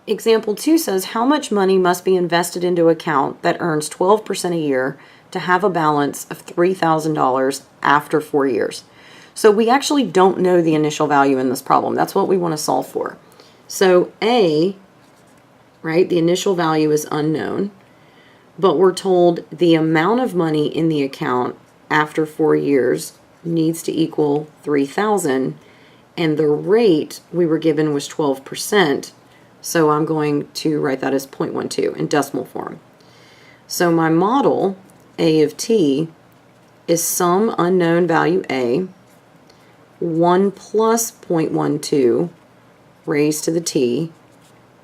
example 2 says, how much money must be invested into an account that earns 12% a year to have a balance of $3,000 after 4 years? So we actually don't know the initial value in this problem. That's what we want to solve for. So A, right, the initial value is unknown, but we're told the amount of money in the account after 4 years needs to equal 3,000, and the rate we were given was 12%. So I'm going to write that as 0.12 in decimal form. So my model, A of t, is some unknown value A, 1 plus 0.12 raised to the t.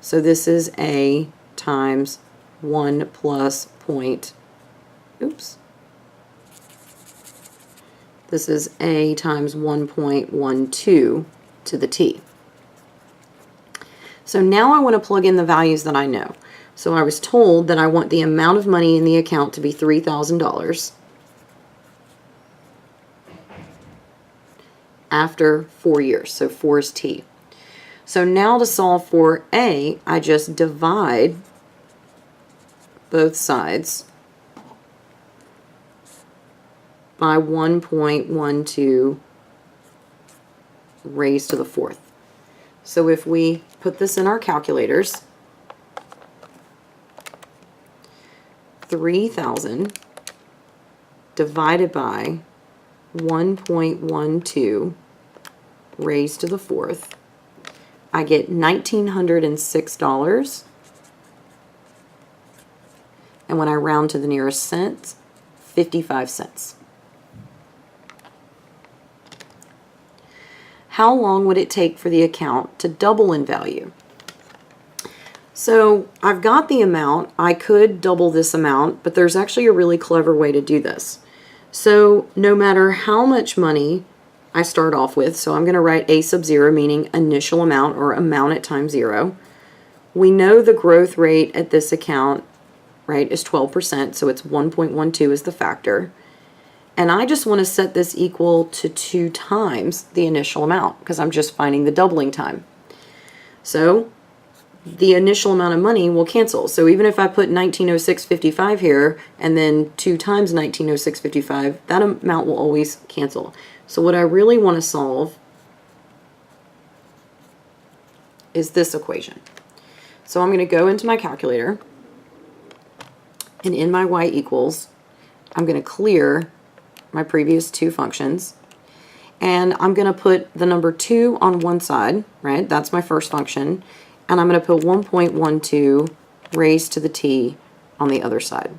So this is A times 1 plus this is A times 1.12 to the t. So now I want to plug in the values that I know. So I was told that I want the amount of money in the account to be $3,000 after 4 years. So 4 is t. So now to solve for A, I just divide both sides by 1.12 raised to the 4th. So if we put this in our calculators, 3,000 divided by 1.12 raised to the 4th, I get $1,906. And when I round to the nearest cent, 55 cents. How long would it take for the account to double in value? So I've got the amount. I could double this amount, but there's actually a really clever way to do this. So no matter how much money I start off with, so I'm going to write A sub 0, meaning initial amount or amount at time 0. We know the growth rate at this account, right, is 12%, so it's 1.12 is the factor. And I just want to set this equal to 2 times the initial amount because I'm just finding the doubling time. So the initial amount of money will cancel. So even if I put 1906.55 here and then 2 times 1906.55, that amount will always cancel. So what I really want to solve is this equation. So I'm going to go into my calculator, and in my y equals, I'm going to clear my previous 2 functions, and I'm going to put the number 2 on one side, right? That's my first function, and I'm going to put 1.12 raised to the t on the other side.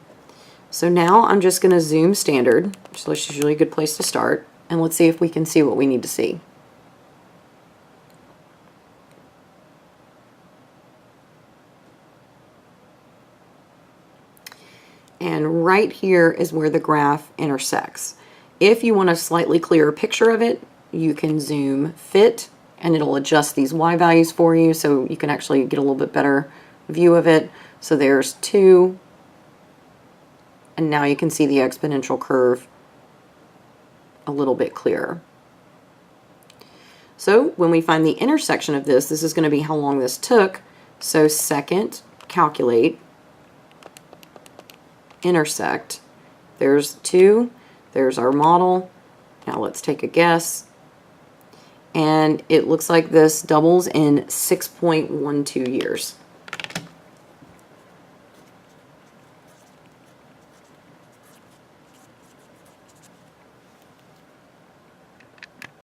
So now I'm just going to zoom standard, which is usually a good place to start, and let's see if we can see what we need to see. And right here is where the graph intersects. If you want a slightly clearer picture of it, you can zoom fit and it'll adjust these y values for you so you can actually get a little bit better view of it. So there's 2, and now you can see the exponential curve a little bit clearer. So when we find the intersection of this is going to be how long this took. So second, calculate, intersect. There's 2. There's our model. Now let's take a guess. And it looks like this doubles in 6.12 years.